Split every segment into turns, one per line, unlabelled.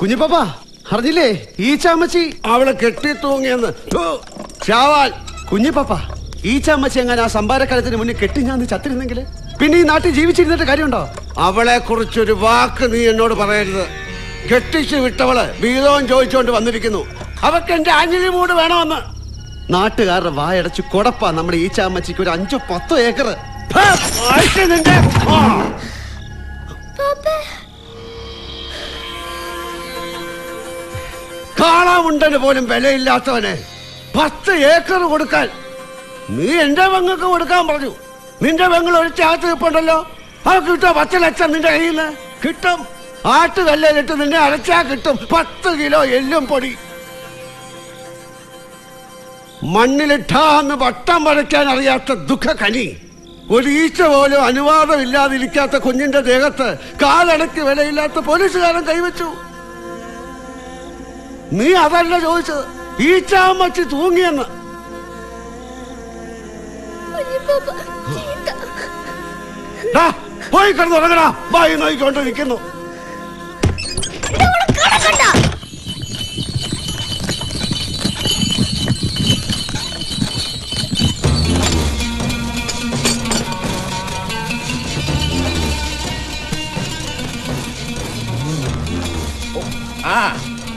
കുഞ്ഞിപ്പാപ്പ അറിഞ്ഞില്ലേ ഈ ചാമച്ചി അവളെ കെട്ടി തൂങ്ങിയെന്ന്. ചാവാൽ കുഞ്ഞിപ്പാപ്പ ഈ ചാമച്ചി എങ്ങനെ ആ സംഭാരക്കാലത്തിന് മുന്നിൽ കെട്ടി ഞാൻ ചത്തിരുന്നെങ്കിൽ പിന്നെ ഈ നാട്ടിൽ ജീവിച്ചിരുന്നിട്ട് കാര്യമുണ്ടോ? അവളെ കുറിച്ചൊരു വാക്ക് നീ എന്നോട് പറയരുത്. കെട്ടിച്ച് വിട്ടവള് വീതവും ചോദിച്ചുകൊണ്ട് വന്നിരിക്കുന്നു. അവർക്ക് എന്റെ ആഞ്ഞിലി മൂട് വേണമെന്ന്. നാട്ടുകാരുടെ വായടച്ച് കൊടപ്പാ നമ്മുടെ ഈ ചാമച്ചിക്ക് ഒരു 5-10 ഏക്കർ. കാളാമുണ്ടന് പോലും വിലയില്ലാത്തവനെ 10 ഏക്കർ കൊടുക്കാൻ നീ എന്റെ പെങ്ങൾക്ക് കൊടുക്കാൻ പറഞ്ഞു. നിന്റെ പെങ്ങൾ ഒരു ചാത്ത് കിപ്പുണ്ടല്ലോ, അവർക്ക് കിട്ടോ 10 ലക്ഷം നിന്റെ കയ്യിൽ നിന്ന് കിട്ടും. ആട്ടുകല്ലിട്ട് നിന്നെ അരച്ചാ കിട്ടും 10 കിലോ എല്ലും പൊടി. മണ്ണിലിട്ടാന്ന് വട്ടം വരയ്ക്കാൻ അറിയാത്ത ദുഃഖകനി, ഒരു ഈച്ച പോലും അനുവാദമില്ലാതിരിക്കാത്ത കുഞ്ഞിന്റെ ദേഹത്ത് കാലടക്ക് വിലയില്ലാത്ത പോലീസുകാരൻ കൈവച്ചു. നീ അതല്ല ചോദിച്ചത്, ഈച്ചാമച്ചി തൂങ്ങിയെന്ന്. പോയി കിടന്നുറങ്ങടാ, വായി നോക്കിക്കൊണ്ടിരിക്കുന്നു.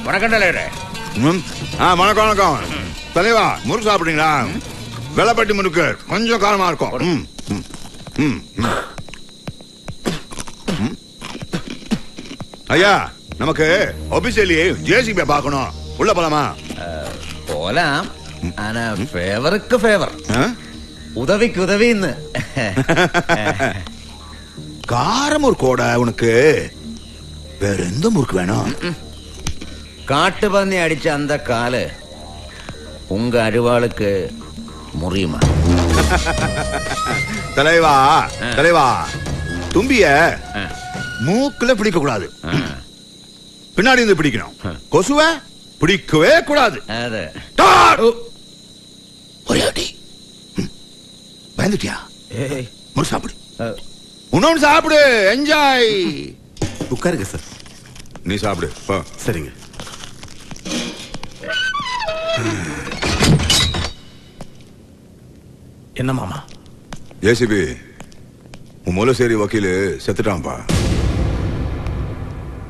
வணக்கம் தலைவரே.
வணக்கம் வணக்கம் தலைவா. முறுக்கு சாப்பிடுறீங்களா? வெள்ளப்பட்டி முறுக்கு கொஞ்சம் காரமா இருக்கும். ஐயா, நமக்கு ஒபிஷியலி ஜேசிபி பார்க்கணும். உள்ள போலாமா?
போலாம். ஆனா ஃபேவருக்கு ஃபேவர், உதவிக்கு உதவின்னு.
கார முறுக்கோட உனக்கு வேற எந்த முறுக்கு வேணும்?
காட்டு அடிச்ச அந்த காலு உங்க அருவாளுக்கு முறியுமா?
தலைவா தலைவா, தும்பிய மூக்குல பிடிக்க கூடாது, பின்னாடி இருந்து பிடிக்கணும். கொசுவ பிடிக்கவே கூடாது. பயந்துட்டியா? முறு சாப்பிடு, உன்னொன்னு சாப்பிடு, என்ஜாய்.
உட்காருங்க சார்.
நீ சாப்பிடு.
சரிங்க. என்ன மாமா?
ஜேசிபி உன் மூலசேரி வக்கீலு செத்துட்டான்பா.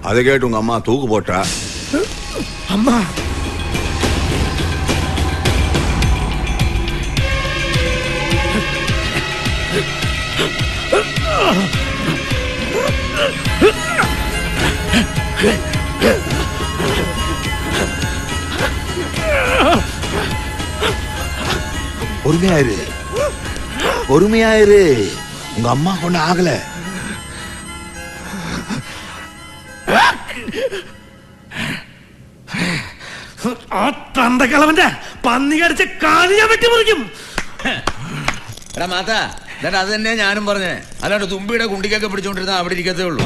அதை கேட்டு உங்க அம்மா தூக்கு போட்டா.
அம்மா
பொறுமையாயிரு, பொறுமையாயிரு. உங்க அம்மா கொண்டு ஆகல.
തന്തകളവന്റെ പന്നി കടിച്ച കാല് ഞാൻ വെട്ടി മുറിക്കും.
എടാ മാതാ, അത് തന്നെ ഞാനും പറഞ്ഞേ. അല്ലാണ്ട് തുമ്പിയുടെ കുണ്ടിക്കൊക്കെ പിടിച്ചോണ്ടിരുന്ന അവിടെ ഇരിക്കത്തേ ഉള്ളൂ.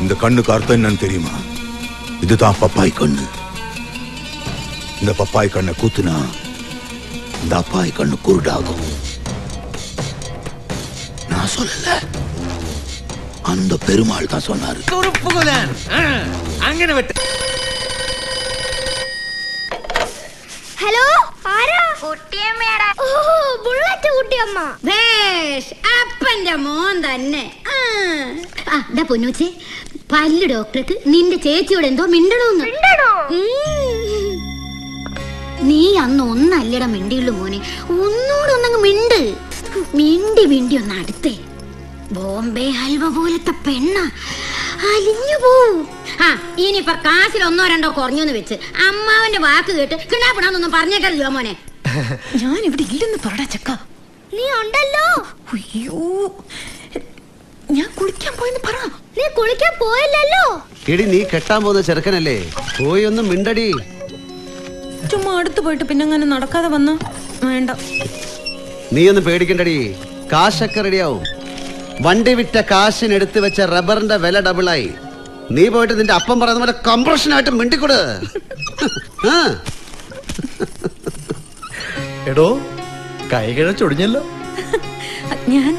இந்த கண்ணுக்கு அர்த்தம் என்னன்னு தெரியுமா? இதுதான் பப்பாய் கண்ணு. இந்த பப்பாய் கண்ணை குத்துனா இந்த அப்பாய் கண்ணு குருடாகும். நான் சொல்லல, அந்த பெருமாள் தான் சொன்னாரு.
അങ്ങനെ വെട്ട്.
ഹലോ, ആരാ? കുട്ടിയമ്മയാടാ. ഓ, ബുള്ളറ്റ് കുട്ടിയമ്മ.
ഭേഷ്, അപ്പന്റെ മോൻ തന്നെ. പൊന്നൂച്ചേ, പല്ല് ഡോക്ടർക്ക് നിന്റെ ചേച്ചിയോട് എന്തോ മിണ്ടണോന്ന്. നീ അന്ന് ഒന്നല്ലട മിണ്ടിയുള്ളൂ മോനെ, ഒന്നൂടെ ഒന്നങ്ങ് മിണ്ട്. മിണ്ടി മിണ്ടി ഒന്ന് അടുത്തേ. ബോംബെ ഹൽവ പോലത്തെ പെണ്ണ അലിഞ്ഞു പോവും. ഇനിയിപ്പൊ കാശിൽ 1-2 കുറഞ്ഞോന്ന് വെച്ച് അമ്മാവന്റെ വാക്ക് കേട്ട് കിണാപ്പിടാന്നൊന്നും പറഞ്ഞേക്കല്ലോ മോനെ.
ഞാൻ ഇവിടെ ഇല്ലെന്ന് പറടാ ചക്ക. നീ ഉണ്ടല്ലോ. അയ്യോ, ഞാൻ കുളിക്കാൻ പോയെന്ന് പറ. നീ കുളിക്കാൻ പോയല്ലോ.
എടി, നീ കെട്ടാൻ പോകുന്ന ചെറുക്കനല്ലേ, പോയി ഒന്ന് മിണ്ടടി.
ചുമ്മാ അടുത്ത് പോയിട്ട് പിന്നെ അങ്ങനെ നടക്കാതെ വന്ന വേണ്ട.
നീ ഒന്ന് പേടിക്കണ്ടടി, കാശൊക്കെ റെഡിയാവും. വണ്ടി വിറ്റ കാശിനെടുത്ത് വെച്ച റബ്ബറിന്റെ വില ഡബിളായി. നീ പോയിട്ട് നിന്റെ അപ്പം പറയുന്ന പോലെ കംപ്രഷനായിട്ട് മിണ്ടിക്കൊട്.
എടോ, കൈകിഴ ചൊടിഞ്ഞല്ലോ.
ഞാൻ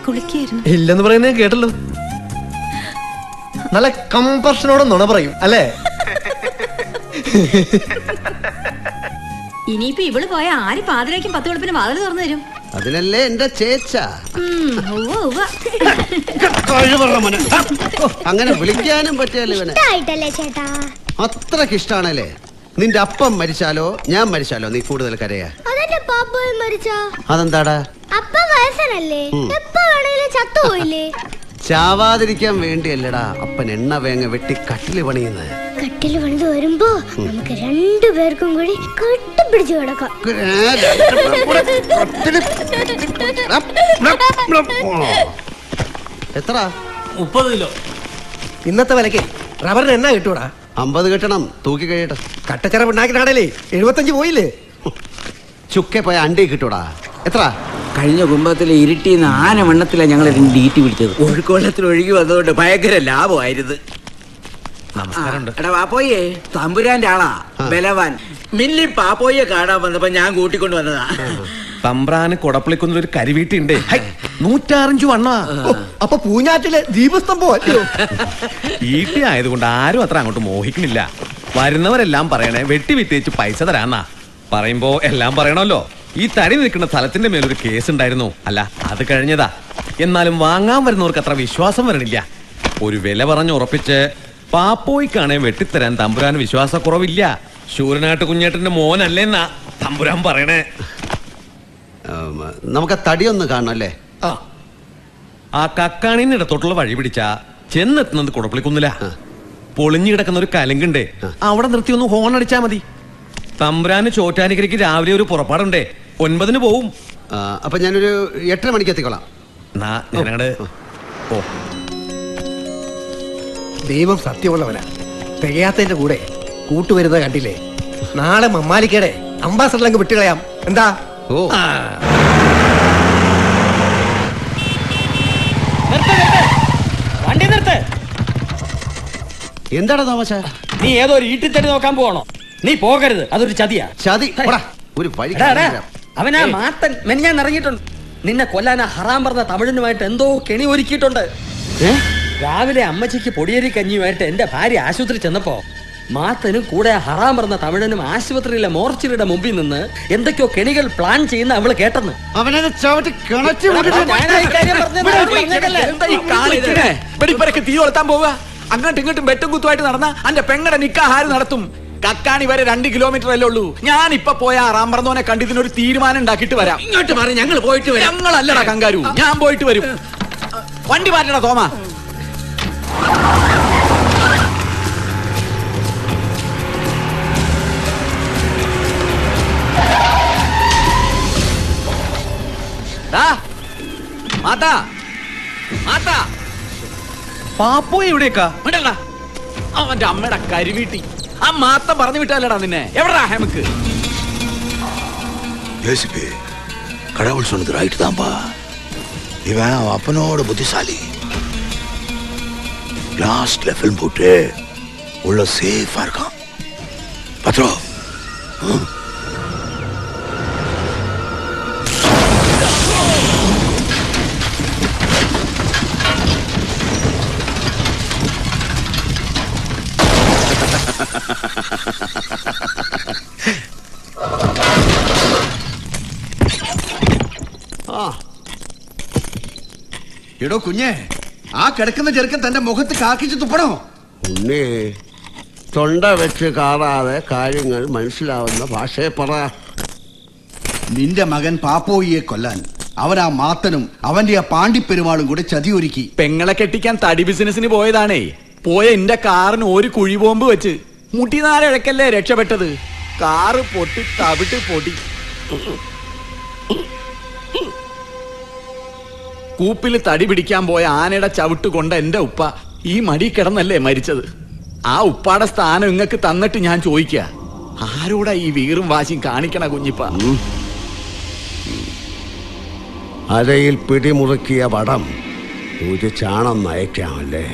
കുളിക്കായിരുന്നു.
ഇല്ലെന്ന് പറയുന്നത് കേട്ടല്ലോ. നല്ല കമ്പർഷനോടെ നുണ പറയും അല്ലേ?
ഇനിയിപ്പോ ഇവള് പോയ ആര് പാതിരേക്കും 10 വെളുപ്പിന് വാതിൽ തുറന്നു തരും?
അതിനല്ലേ എന്റെ ചേച്ച. അങ്ങനെ വിളിക്കാനും പറ്റിയല്ലോ ഇവനെ.
ചേട്ടാ
അത്രക്ക് ഇഷ്ടാണല്ലേ. നിന്റെ അപ്പം മരിച്ചാലോ ഞാൻ മരിച്ചാലോ നീ കൂടുതൽ കരയാ?
അതെന്റെ പാപ്പയും മരിച്ചാ?
അതെന്താടാ?
അപ്പ വയസ്സനല്ലേ, എപ്പ വേണേലും ചത്തുപോയില്ലേ?
ചാവാതിരിക്കാൻ വേണ്ടിയല്ലടാ അപ്പൻ എണ്ണ വേങ്ങ വെട്ടി കട്ടില് പണിയുന്നത്.
കട്ടില് പണിത് വരുമ്പോ നമുക്ക് രണ്ടുപേർക്കും കൂടി കെട്ടിപ്പിടിച്ചു കിടക്കാം.
എത്ര?
30 കിലോ. ഇന്നത്തെ വിലക്ക് റബ്ബറിന് എണ്ണ കിട്ടൂടാ?
50 കിട്ടണം. തൂക്കി കഴിയട്ടെ.
കട്ടച്ചറ ഉണ്ടാക്കിനാടല്ലേ 75 പോയില്ലേ?
ചുക്കെ പോയ അണ്ടി കിട്ടൂടാ. എത്ര?
കഴിഞ്ഞ കുംഭത്തിലെ ഇരുട്ടിന്ന് ആനവണ്ണത്തിലാണ് ഞങ്ങൾ ഡീറ്റി പിടിച്ചത്. ഒഴുക്കുവെള്ളത്തിൽ ഒഴുകി വന്നതുകൊണ്ട് ഭയങ്കര ലാഭമായിരുന്നു. എടാ പാപ്പോയെ തമ്പുരാന്റെ ആളാ ബലവാൻ. മില്ലി പാപ്പോയെ കാണാൻ വന്നപ്പോ ഞാൻ കൂട്ടിക്കൊണ്ട് വന്നതാ.
തമ്പ്രാന് കൊടപ്പളിക്കുന്ന ഒരു കരിവീട്ടുണ്ട്. 105 വണ്ണ.
അപ്പൊ പൂഞ്ഞാറ്റിലെ ദീപസ്തംഭം അല്ലയോ?
ഈട്ടി ആയതുകൊണ്ട് ആരും അത്ര അങ്ങോട്ട് മോഹിക്കുന്നില്ല. വരുന്നവരെല്ലാം പറയണേ വെട്ടി വിറ്റേച്ച് പൈസ തരാന്നാ. പറയുമ്പോ എല്ലാം പറയണല്ലോ. ഈ തടി നിൽക്കുന്ന സ്ഥലത്തിന്റെ മേലൊരു കേസ് ഉണ്ടായിരുന്നു. അല്ല അത് കഴിഞ്ഞതാ. എന്നാലും വാങ്ങാൻ വരുന്നവർക്ക് അത്ര വിശ്വാസം വരണില്ല. ഒരു വില പറഞ്ഞ് ഉറപ്പിച്ച് പാപ്പോയിക്കാണെ വെട്ടിത്തരാൻ തമ്പുരാന് വിശ്വാസക്കുറവില്ല. ശൂരനാട്ട് കുഞ്ഞേട്ടന്റെ മോനല്ലേന്നാ തമ്പുരാൻ പറയണേ.
നമുക്ക് തടിയൊന്ന് കാണണല്ലേ?
ആ കക്കാണിന്റെ ഇടത്തോട്ടുള്ള വഴി പിടിച്ചാ ചെന്നെത്തുന്നത് കുടപ്പളിക്കുന്നില്ല. പൊളിഞ്ഞു കിടക്കുന്ന ഒരു കലങ്കുണ്ടേ, അവിടെ നിർത്തി ഒന്ന് ഹോൺ അടിച്ചാ മതി. തമ്പുരാന് ചോറ്റാനിക്കരയ്ക്ക് രാവിലെ ഒരു പുറപ്പാടുണ്ടേ. 9 പോവും.
അപ്പൊ ഞാനൊരു 8:30 മണിക്ക് എത്തിക്കോളാം.
ഞാനങ്ങട് ഓ.
ദൈവം സത്യമുള്ളവനാ. തികയാത്തതിന്റെ കൂടെ കൂട്ടുവരുന്നത് കണ്ടില്ലേ? നാളെ മമ്മാലിക്കയുടെ അംബാസഡറിലങ്ങ് വിട്ടുകളയാം. എന്താ?
ഓ
വണ്ടി നിർത്ത്.
എന്താടാ തോമച്ച?
നീ ഏതോ ഒരു ഈട്ടിത്തടി നോക്കാൻ പോകണോ? നീ പോകരുത്, അതൊരു ചതിയാ.
ചതി ഒരു വഴി.
അവനാ മാത്തൻ മെനിഞ്ഞാൻ ഇറങ്ങിയിട്ടുണ്ട്. നിന്നെ കൊല്ലാൻ ഹറാം പറഞ്ഞ തമിഴനുമായിട്ട് എന്തോ കെണി ഒരുക്കിയിട്ടുണ്ട്. രാവിലെ അമ്മച്ചിക്ക് പൊടിയേരി കഞ്ഞിയുമായിട്ട് എന്റെ ഭാര്യ ആശുപത്രി ചെന്നപ്പോ മാത്തനും കൂടെ ഹറാം പറഞ്ഞ തമിഴനും ആശുപത്രിയിലെ മോർച്ചറിയുടെ മുമ്പിൽ നിന്ന് എന്തൊക്കെയോ കെണികൾ പ്ലാൻ ചെയ്യുന്ന അവള് കേട്ടെന്ന്.
അവനെ ചവിട്ടി കിണച്ചു.
തീ കൊളുത്താൻ പോവുക. അങ്ങോട്ടും ഇങ്ങോട്ടും വെട്ടും കുത്തുമായിട്ട് നടന്ന അന്റെ പെങ്ങടെ നിക്കാഹാരം നടത്തും. കക്കാണി വരെ 2 കിലോമീറ്റർ അല്ലേ ഉള്ളൂ. ഞാൻ ഇപ്പൊ പോയ ആറാം പറന്നോനെ കണ്ട് ഇതിനൊരു തീരുമാനം ഉണ്ടാക്കിയിട്ട് വരാം. ഇങ്ങോട്ട് മാറി, ഞങ്ങൾ പോയിട്ട് വരാം. ഞങ്ങളല്ലടാ കങ്കാരു, ഞാൻ പോയിട്ട് വരും. വണ്ടി മാറ്റണ തോമ. മാതാ മാതാ
പാപ്പോ എവിടേക്കാ?
അവന്റെ അമ്മയുടെ കരിവീട്ടി. ആ മാത്തം പറഞ്ഞു വിട്ടാലടാ നിന്നെ. എവിടാ ഹെമക്ക്?
யோசிப்பே, கடவுள் சொன்னது ரைட்டு தான்பா. இவன் அவன் அப்பனோட புத்திசாலி. லாஸ்ட்ல ஃபில்ம் போட்டு உள்ள சேஃபா இருக்கான். பத்ரோ
എടോ കുഞ്ഞെ, ആ കിടക്കുന്ന ചെറുക്കൻ തന്റെ മുഖത്ത് കാക്കിച്ച് തുപ്പണോ? ഉണ്ണേ, തൊണ്ട വെച്ച് കാറാതെ കാര്യങ്ങൾ മനസ്സിലാവുന്ന ഭാഷയെ പറ.
നിന്റെ മകൻ പാപ്പോയിയെ കൊല്ലാൻ അവനാ മാത്തനും അവന്റെ ആ പാണ്ടിപ്പെരുമാളും കൂടെ ചതിയൊരുക്കി.
പെങ്ങളെ കെട്ടിക്കാൻ തടി ബിസിനസിന് പോയതാണേ. പോയ എന്റെ കാറിന് ഒരു കുഴി ബോംബ് വെച്ച് മുട്ടിനാലഴക്കല്ലേ രക്ഷപ്പെട്ടത്. കാറ് പൊട്ടി തവിട്ട് പൊടി. കൂപ്പിൽ തടി പിടിക്കാൻ പോയ ആനയുടെ ചവിട്ട് കൊണ്ട എന്റെ ഉപ്പ ഈ മടി കിടന്നല്ലേ മരിച്ചത്. ആ ഉപ്പാടെ സ്ഥാനം ഇങ്ങക്ക് തന്നിട്ട് ഞാൻ ചോദിക്ക, ആരോടാ ഈ വീറും വാശിയും കാണിക്കണ കുഞ്ഞിപ്പ?
അരയിൽ പിടിമുറുക്കിയ വടം ഒരു ചാണം നയക്കാമല്ലേ?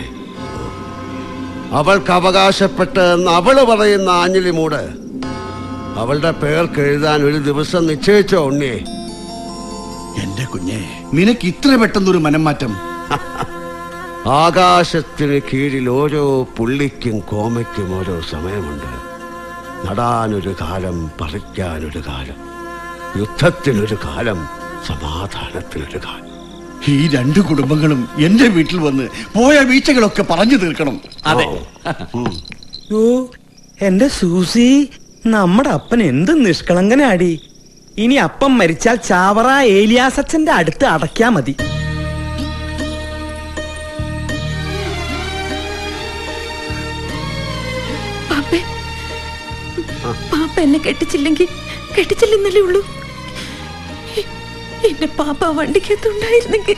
അവൾക്ക് അവകാശപ്പെട്ട് എന്ന് അവള് പറയുന്ന ആഞ്ഞിലിമൂട് അവളുടെ പേർക്ക് എഴുതാൻ ഒരു ദിവസം നിശ്ചയിച്ചോ ഉണ്ണി?
എന്റെ കുഞ്ഞെ, നിനക്ക് ഇത്ര പെട്ടെന്നൊരു മനം മാറ്റം?
ആകാശത്തിന് കീഴിൽ ഓരോ പുള്ളിക്കും കോമയ്ക്കും ഓരോ സമയമുണ്ട്. നടാനൊരു കാലം, പറിക്കാനൊരു കാലം, യുദ്ധത്തിനൊരു കാലം, സമാധാനത്തിനൊരു കാലം.
ഈ രണ്ട് കുടുംബങ്ങളും എന്റെ വീട്ടിൽ വന്ന് പോയ വീഴ്ചകളൊക്കെ പറഞ്ഞു തീർക്കണം.
അതെ.
ഓ എന്റെ സൂസി, നമ്മുടെ അപ്പൻ എന്ത് നിഷ്കളങ്കനാടി. ഇനി അപ്പം മരിച്ചാൽ ചാവറ ഏലിയാസച്ചന്റെ അടുത്ത് അടയ്ക്കാ മതി.
പാപ്പ എന്നെ കെട്ടിച്ചില്ലെന്നല്ലേ ഉള്ളൂ. എന്റെ പാപ്പ വണ്ടിക്കകത്തുണ്ടായിരുന്നെങ്കിൽ